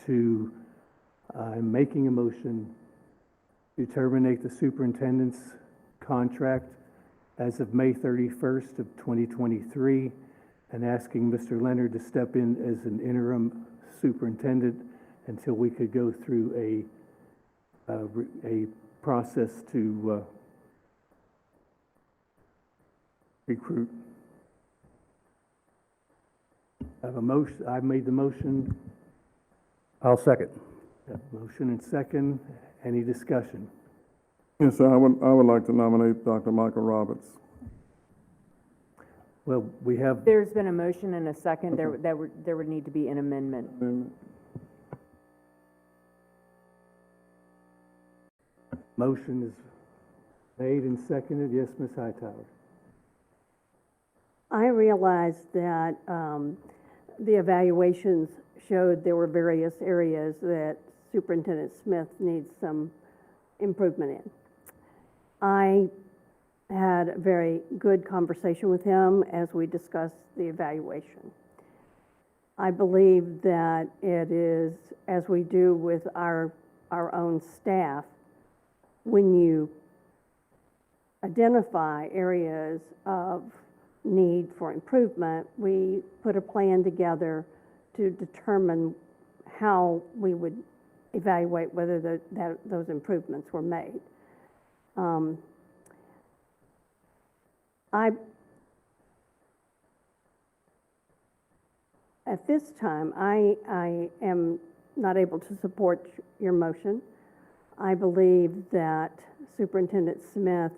I'm making a motion to terminate the superintendent's contract as of May 31st of 2023, and asking Mr. Leonard to step in as an interim superintendent until we could go through a process to recruit. I have a motion. I made the motion. I'll second. Motion and second. Any discussion? Yes, sir, I would like to nominate Dr. Michael Roberts. Well, we have, There's been a motion and a second. There would need to be an amendment. motion is made and seconded. Yes, Ms. Hightower. I realized that the evaluations showed there were various areas that Superintendent Smith needs some improvement in. I had a very good conversation with him as we discussed the evaluation. I believe that it is, as we do with our own staff, when you identify areas of need for improvement, we put a plan together to determine how we would evaluate whether those improvements were made. At this time, I am not able to support your motion. I believe that Superintendent Smith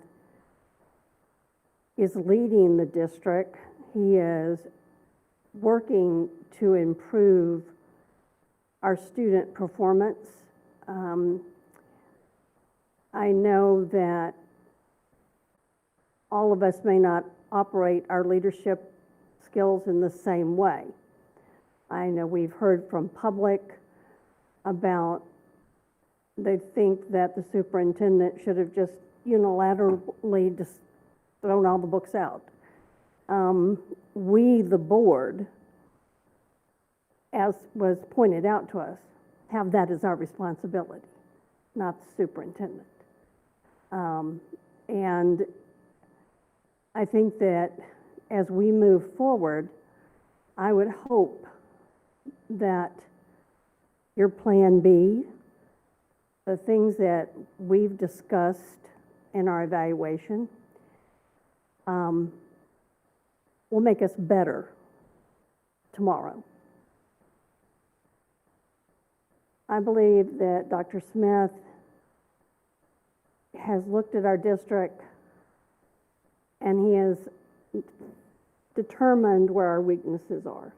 is leading the district. He is working to improve our student performance. I know that all of us may not operate our leadership skills in the same way. I know we've heard from public about they think that the superintendent should have just unilaterally just thrown all the books out. We, the board, as was pointed out to us, have that as our responsibility, not the superintendent. And I think that as we move forward, I would hope that your plan B, the things that we've discussed in our evaluation, will make us better tomorrow. I believe that Dr. Smith has looked at our district and he has determined where our weaknesses are.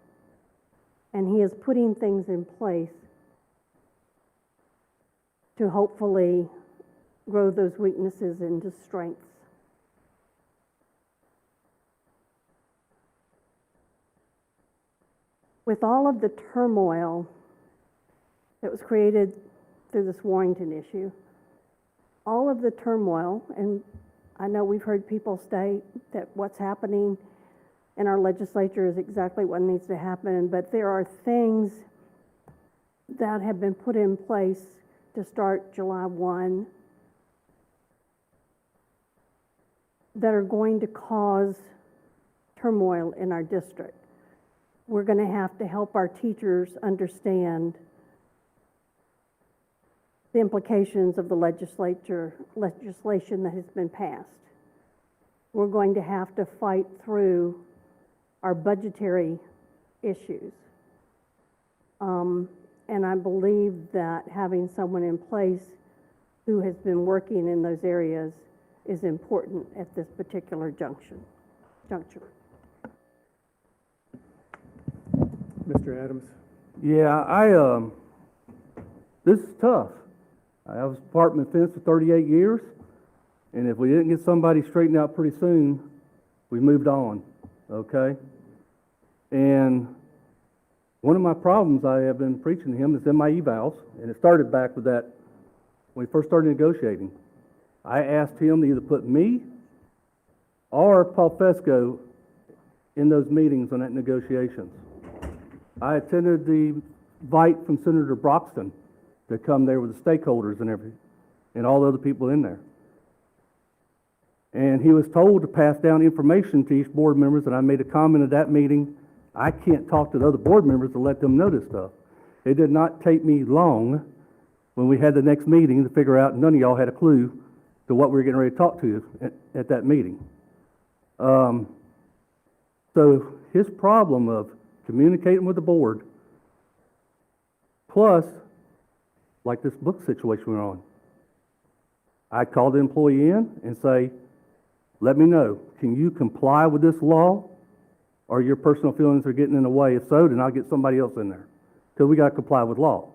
And he is putting things in place to hopefully grow those weaknesses into strengths. With all of the turmoil that was created through this Warrington issue, all of the turmoil, and I know we've heard people state that what's happening in our legislature is exactly what needs to happen, but there are things that have been put in place to start July 1 that are going to cause turmoil in our district. We're going to have to help our teachers understand the implications of the legislation that has been passed. We're going to have to fight through our budgetary issues. And I believe that having someone in place who has been working in those areas is important at this particular juncture. Mr. Adams. Yeah, this is tough. I was department fence for 38 years, and if we didn't get somebody straightened out pretty soon, we moved on, okay? And one of my problems I have been preaching to him is in my evals, and it started back with that, when we first started negotiating. I asked him to either put me or Paul Fesco in those meetings on that negotiations. I attended the invite from Senator Broxton to come there with the stakeholders and everything, and all the other people in there. And he was told to pass down information to each board members, and I made a comment at that meeting, I can't talk to the other board members to let them know this stuff. It did not take me long when we had the next meeting to figure out none of y'all had a clue to what we were getting ready to talk to at that meeting. So his problem of communicating with the board, plus, like this book situation we're on, I call the employee in and say, let me know, can you comply with this law, or your personal feelings are getting in the way? If so, then I'll get somebody else in there, because we got to comply with law.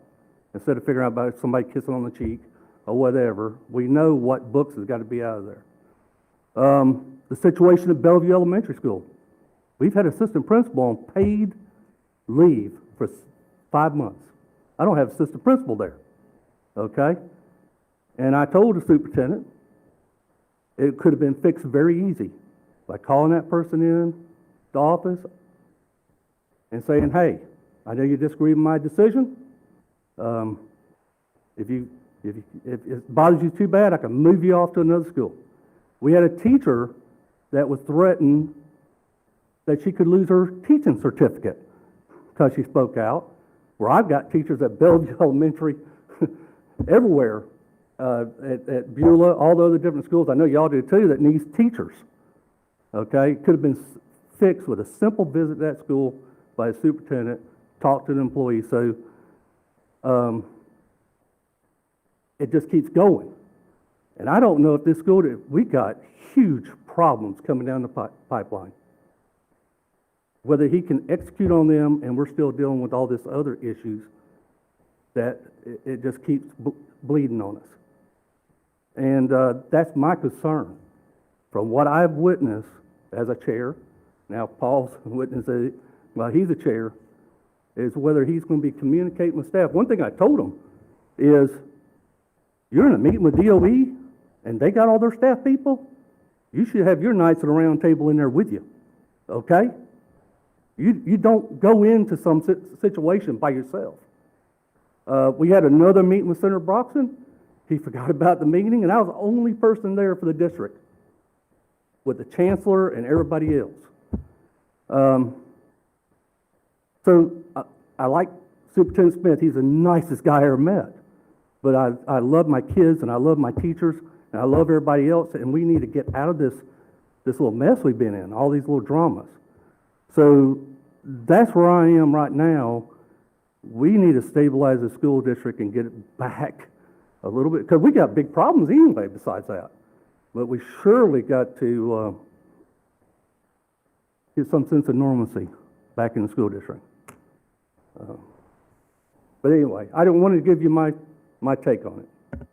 Instead of figuring out about somebody kissing on the cheek or whatever, we know what books has got to be out of there. The situation at Bellevue Elementary School. We've had assistant principal on paid leave for 5 months. I don't have assistant principal there, okay? And I told the superintendent it could have been fixed very easy by calling that person in the office and saying, hey, I know you disagree with my decision. If it bothers you too bad, I can move you off to another school. We had a teacher that was threatened that she could lose her teaching certificate because she spoke out. Where I've got teachers at Bellevue Elementary, everywhere, at Beulah, all the other different schools, I know y'all do too, that needs teachers. Okay, it could have been fixed with a simple visit to that school by a superintendent, talk to the employee. So it just keeps going. And I don't know if this school, we got huge problems coming down the pipeline. Whether he can execute on them, and we're still dealing with all this other issues, that it just keeps bleeding on us. And that's my concern. From what I've witnessed as a chair, now Paul's witnessing it while he's a chair, is whether he's going to be communicating with staff. One thing I told him is, you're in a meeting with DOE, and they got all their staff people, you should have your knights at a round table in there with you, okay? You don't go into some situation by yourself. We had another meeting with Senator Broxton. He forgot about the meeting, and I was the only person there for the district, with the chancellor and everybody else. So I like Superintendent Smith. He's the nicest guy I ever met. But I love my kids, and I love my teachers, and I love everybody else, and we need to get out of this little mess we've been in, all these little dramas. So that's where I am right now. We need to stabilize the school district and get it back a little bit, because we got big problems anyway besides that. But we surely got to get some sense of normalcy back in the school district. But anyway, I don't want to give you my take on it.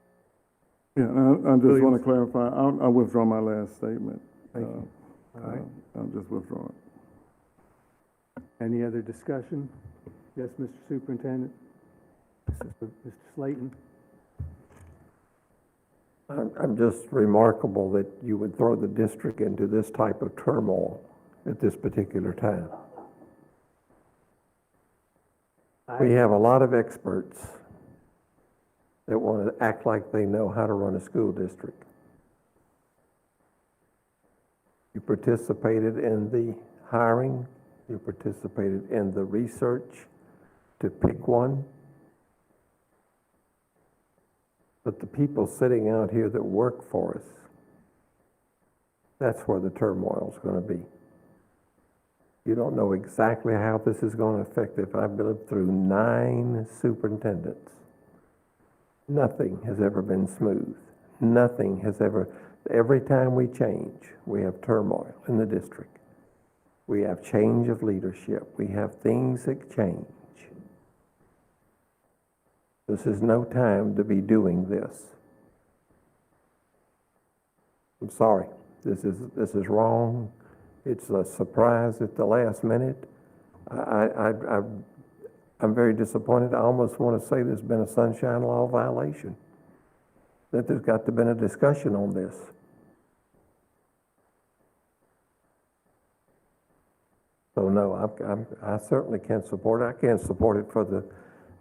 Yeah, I just want to clarify, I withdraw my last statement. Thank you. All right. I'll just withdraw it. Any other discussion? Yes, Mr. Superintendent? Mr. Slayton? I'm just remarkable that you would throw the district into this type of turmoil at this particular time. We have a lot of experts that want to act like they know how to run a school district. You participated in the hiring, you participated in the research to pick one. But the people sitting out here that work for us, that's where the turmoil is going to be. You don't know exactly how this is going to affect it. I've lived through 9 superintendents. Nothing has ever been smooth. Nothing has ever, every time we change, we have turmoil in the district. We have change of leadership. We have things that change. This is no time to be doing this. I'm sorry. This is wrong. It's a surprise at the last minute. I'm very disappointed. I almost want to say there's been a sunshine law violation, that there's got to have been a discussion on this. So no, I certainly can't support it. I can't support it for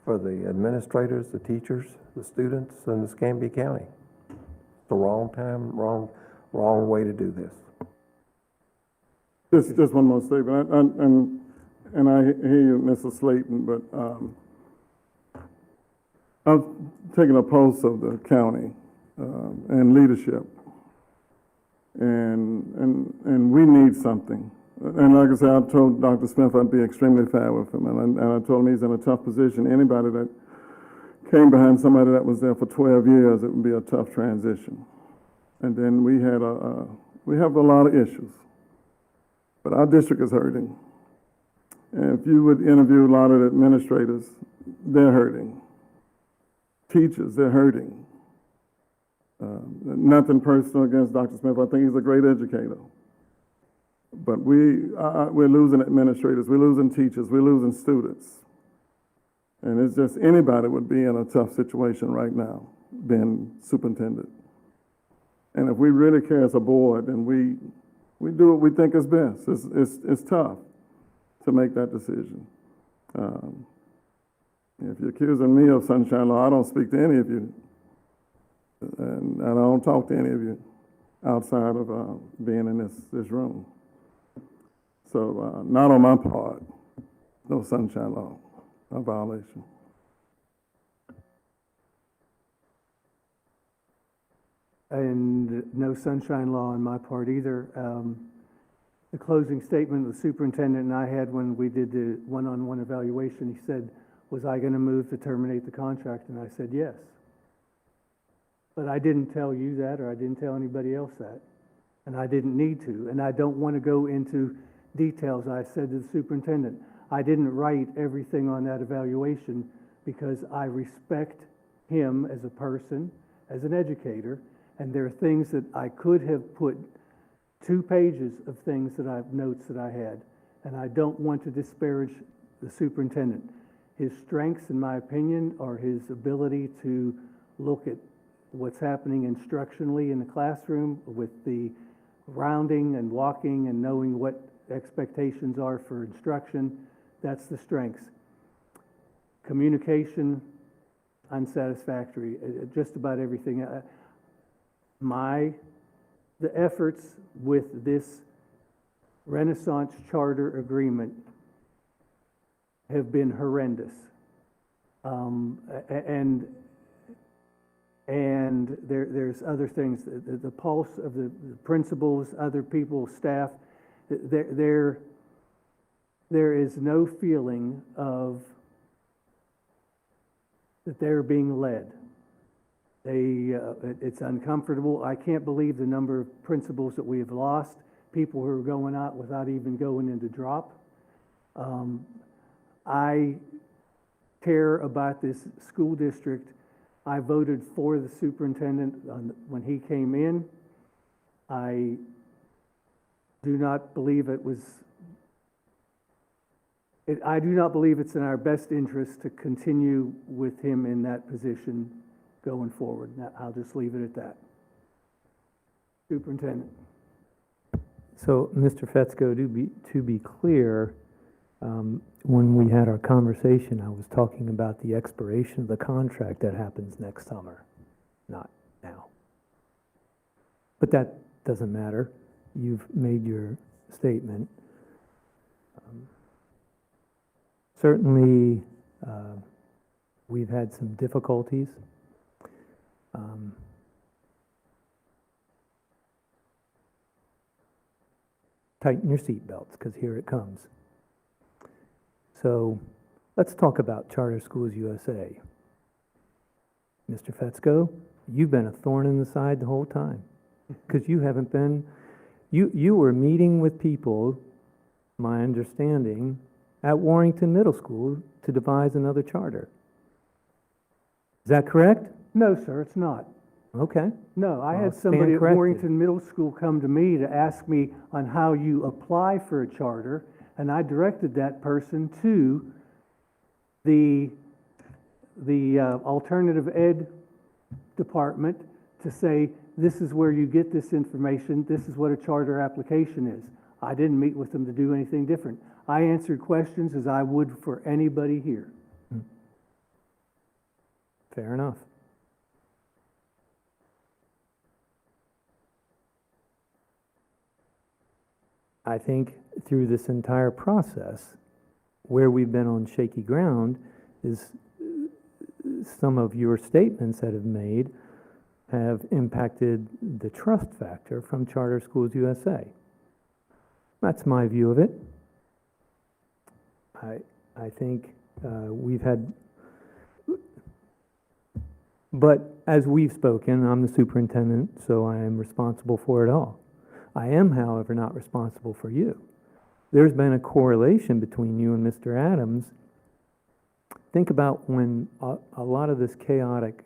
for the administrators, the teachers, the students, and the Escambia County. It's the wrong time, wrong way to do this. Just one more statement, and I hear you, Mrs. Slayton, but, I've taken a pulse of the county, and leadership. And we need something. And like I said, I told Dr. Smith I'd be extremely fair with him, and I told him he's in a tough position. Anybody that came behind somebody that was there for 12 years, it would be a tough transition. And then we have a lot of issues. But our district is hurting. And if you would interview a lot of the administrators, they're hurting. Teachers, they're hurting. Nothing personal against Dr. Smith. I think he's a great educator. But we're losing administrators, we're losing teachers, we're losing students. And it's just anybody would be in a tough situation right now, being superintendent. And if we really care as a board, then we do what we think is best. It's tough to make that decision. If you're accusing me of sunshine law, I don't speak to any of you. And I don't talk to any of you outside of being in this room. So not on my part, no sunshine law, a violation. And no sunshine law on my part either. The closing statement the superintendent and I had when we did the one-on-one evaluation, he said, was I going to move to terminate the contract? And I said, yes. But I didn't tell you that, or I didn't tell anybody else that. And I didn't need to. And I don't want to go into details. I said to the superintendent, I didn't write everything on that evaluation because I respect him as a person, as an educator, and there are things that I could have put 2 pages of things notes that I had, and I don't want to disparage the superintendent. His strengths, in my opinion, are his ability to look at what's happening instructionally in the classroom with the rounding and walking and knowing what expectations are for instruction. That's the strengths. Communication, unsatisfactory, just about everything. The efforts with this Renaissance Charter Agreement have been horrendous. And there's other things, the pulse of the principals, other people, staff, there is no feeling of that they're being led. It's uncomfortable. I can't believe the number of principals that we have lost, people who are going out without even going into drop. I care about this school district. I voted for the superintendent when he came in. I do not believe I do not believe it's in our best interest to continue with him in that position going forward. Now, I'll just leave it at that. Superintendent. So, Mr. Fetzko, to be clear, when we had our conversation, I was talking about the expiration of the contract that happens next summer, not now. But that doesn't matter. You've made your statement. Certainly, we've had some difficulties. Tighten your seatbelts, because here it comes. So let's talk about Charter Schools USA. Mr. Fetzko, you've been a thorn in the side the whole time, because you haven't been, you were meeting with people, my understanding, at Warrington Middle School to devise another charter. Is that correct? No, sir, it's not. Okay. No, I I'll had stand somebody at corrected. Warrington Middle School come to me to ask me on how you apply for a charter, and I directed that person to the alternative ed department to say, this is where you get this information, this is what a charter application is. I didn't meet with them to do anything different. I answered questions as I would for anybody here. Fair enough. I think through this entire process, where we've been on shaky ground is some of your statements that have made have impacted the trust factor from Charter Schools USA. That's my view of it. I think we've had, but as we've spoken, I'm the superintendent, so I am responsible for it all. I am, however, not responsible for you. There's been a correlation between you and Mr. Adams. Think about when a lot of this chaotic,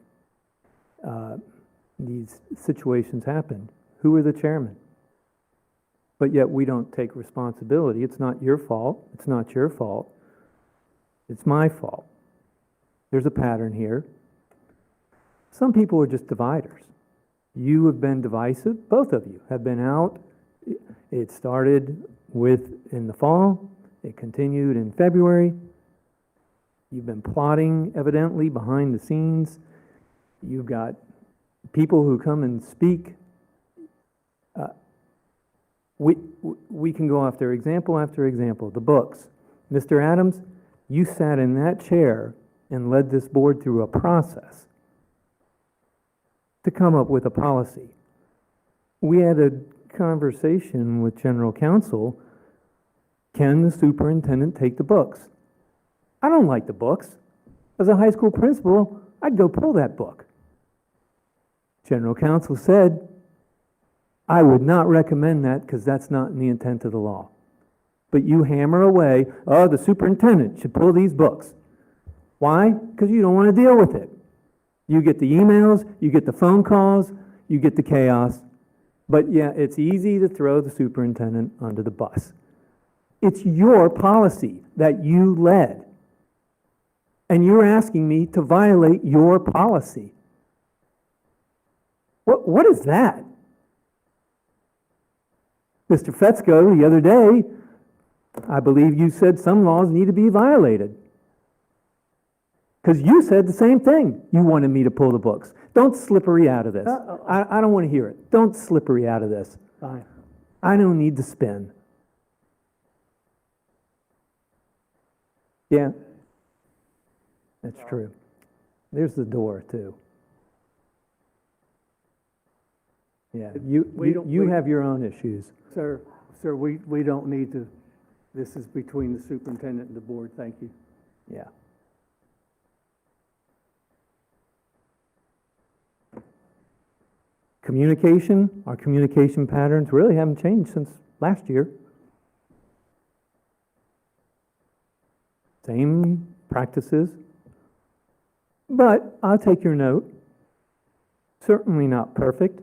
these situations happened. Who were the chairmen? But yet we don't take responsibility. It's not your fault. It's not your fault. It's my fault. There's a pattern here. Some people are just dividers. You have been divisive. Both of you have been out. It started in the fall. It continued in February. You've been plotting, evidently, behind the scenes. You've got people who come and speak. We can go after example after example. The books. Mr. Adams, you sat in that chair and led this board through a process to come up with a policy. We had a conversation with General Counsel. Can the superintendent take the books? I don't like the books. As a high school principal, I'd go pull that book. General Counsel said, I would not recommend that because that's not in the intent of the law. But you hammer away, oh, the superintendent should pull these books. Why? Because you don't want to deal with it. You get the emails, you get the phone calls, you get the chaos. But yeah, it's easy to throw the superintendent under the bus. It's your policy that you led. And you're asking me to violate your policy. What is that? Mr. Fetzko, the other day, I believe you said some laws need to be violated. Because you said the same thing. You wanted me to pull the books. Don't slippery out of this. I don't want to hear it. Don't slippery out of this. Fine. I don't need to spin. Yeah, that's true. There's the door, too. Yeah, you have your own issues. Sir, we don't need to, this is between the superintendent and the board, thank you. Yeah. Communication, our communication patterns really haven't changed since last year. Same practices. But I'll take your note. Certainly not perfect.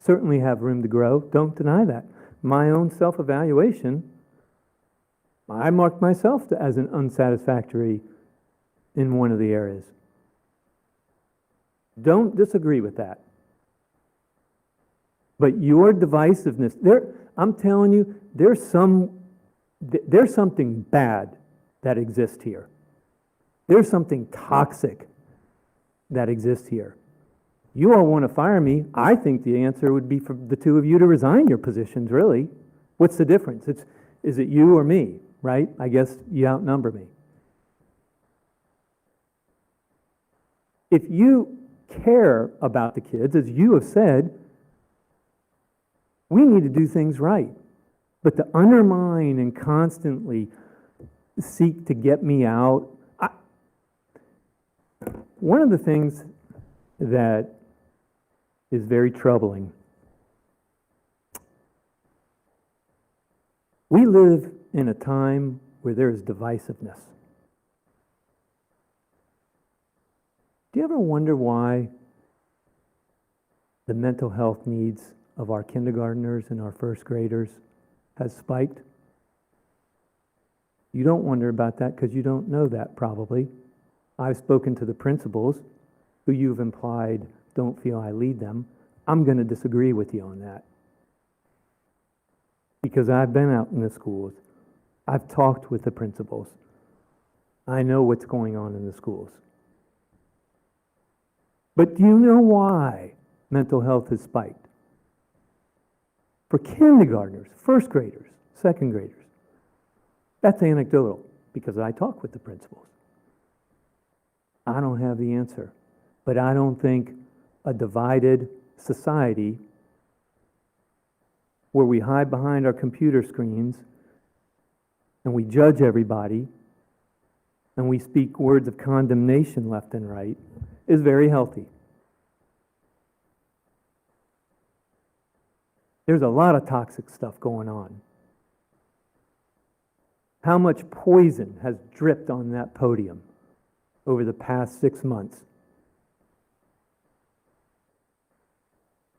Certainly have room to grow. Don't deny that. My own self-evaluation, I marked myself as an unsatisfactory in one of the areas. Don't disagree with that. But your divisiveness, I'm telling you, there's something bad that exists here. There's something toxic that exists here. You all want to fire me. I think the answer would be for the two of you to resign your positions, really. What's the difference? Is it you or me, right? I guess you outnumber me. If you care about the kids, as you have said, we need to do things right. But to undermine and constantly seek to get me out, one of the things that is very troubling, we live in a time where there is divisiveness. Do you ever wonder why the mental health needs of our kindergartners and our first graders has spiked? You don't wonder about that because you don't know that probably. I've spoken to the principals who you've implied don't feel I lead them. I'm going to disagree with you on that. Because I've been out in the schools. I've talked with the principals. I know what's going on in the schools. But do you know why mental health has spiked? For kindergartners, first graders, second graders. That's anecdotal because I talk with the principals. I don't have the answer, but I don't think a divided society where we hide behind our computer screens and we judge everybody and we speak words of condemnation left and right is very healthy. There's a lot of toxic stuff going on. How much poison has dripped on that podium over the past 6 months?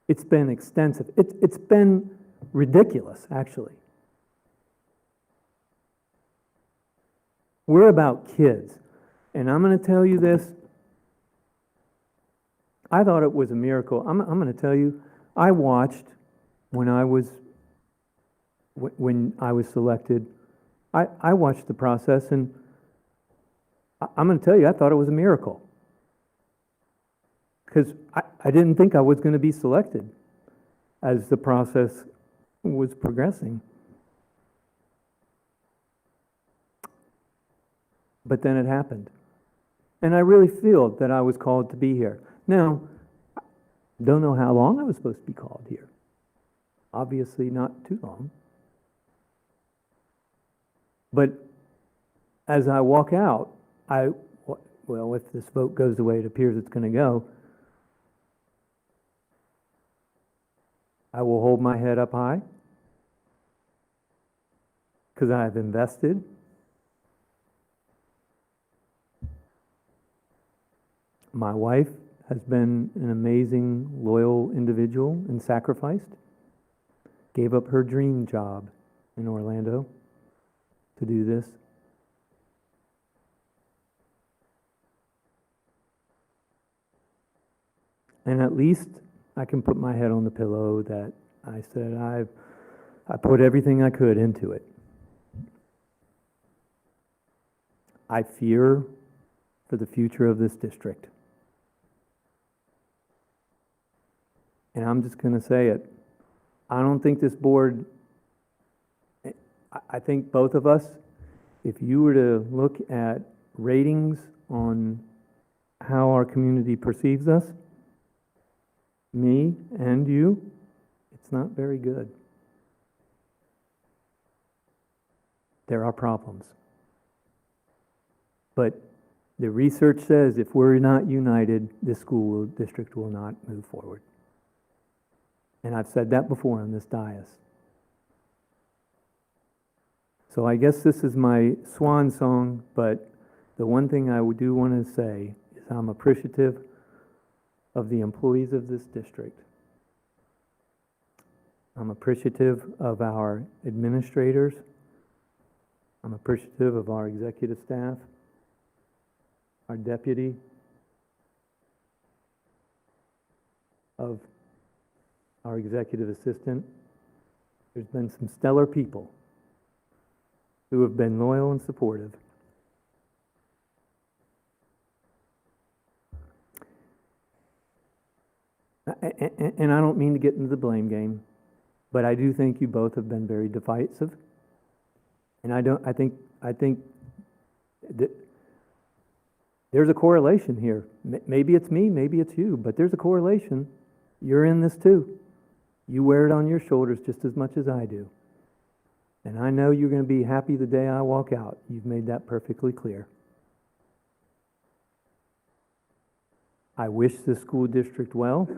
It's been extensive. It's been ridiculous, actually. We're about kids. And I'm going to tell you this. I thought it was a miracle. I'm going to tell you, I watched when I was selected. I watched the process, and I'm going to tell you, I thought it was a miracle. Because I didn't think I was going to be selected as the process was progressing. But then it happened. And I really feel that I was called to be here. Now, don't know how long I was supposed to be called here. Obviously not too long. But as I walk out, well, if this vote goes the way it appears it's going to go, I will hold my head up high because I have invested. My wife has been an amazing, loyal individual and sacrificed. Gave up her dream job in Orlando to do this. And at least I can put my head on the pillow that I said I put everything I could into it. I fear for the future of this district. And I'm just going to say it. I don't think this board, I think both of us, if you were to look at ratings on how our community perceives us, me and you, it's not very good. There are problems. But the research says if we're not united, this school district will not move forward. And I've said that before on this dais. So I guess this is my swan song, but the one thing I do want to say is I'm appreciative of the employees of this district. I'm appreciative of our administrators. I'm appreciative of our executive staff, our deputy, of our executive assistant. There's been some stellar people who have been loyal and supportive. And I don't mean to get into the blame game, but I do think you both have been very divisive. And I think that there's a correlation here. Maybe it's me, maybe it's you, but there's a correlation. You're in this too. You wear it on your shoulders just as much as I do. And I know you're going to be happy the day I walk out. You've made that perfectly clear. I wish the school district well.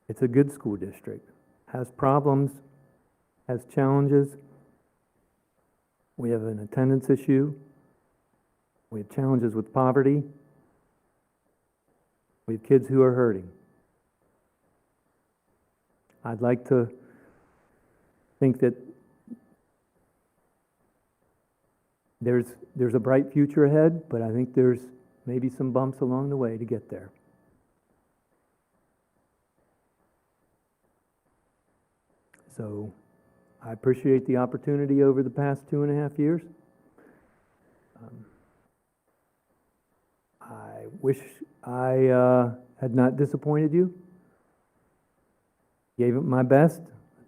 It's a good school district. Has problems, has challenges. We have an attendance issue. We have challenges with poverty. We have kids who are hurting. I'd like to think that there's a bright future ahead, but I think there's maybe some bumps along the way to get there. So I appreciate the opportunity over the past 2.5 years. wish I had not disappointed you. Gave it my best.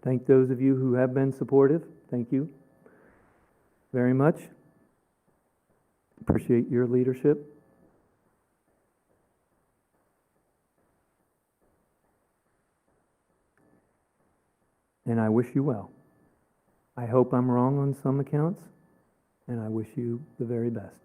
Thank those of you who have been supportive. Thank you very much. Appreciate your leadership. And I wish you well. I hope I'm wrong on some accounts, and I wish you the very best.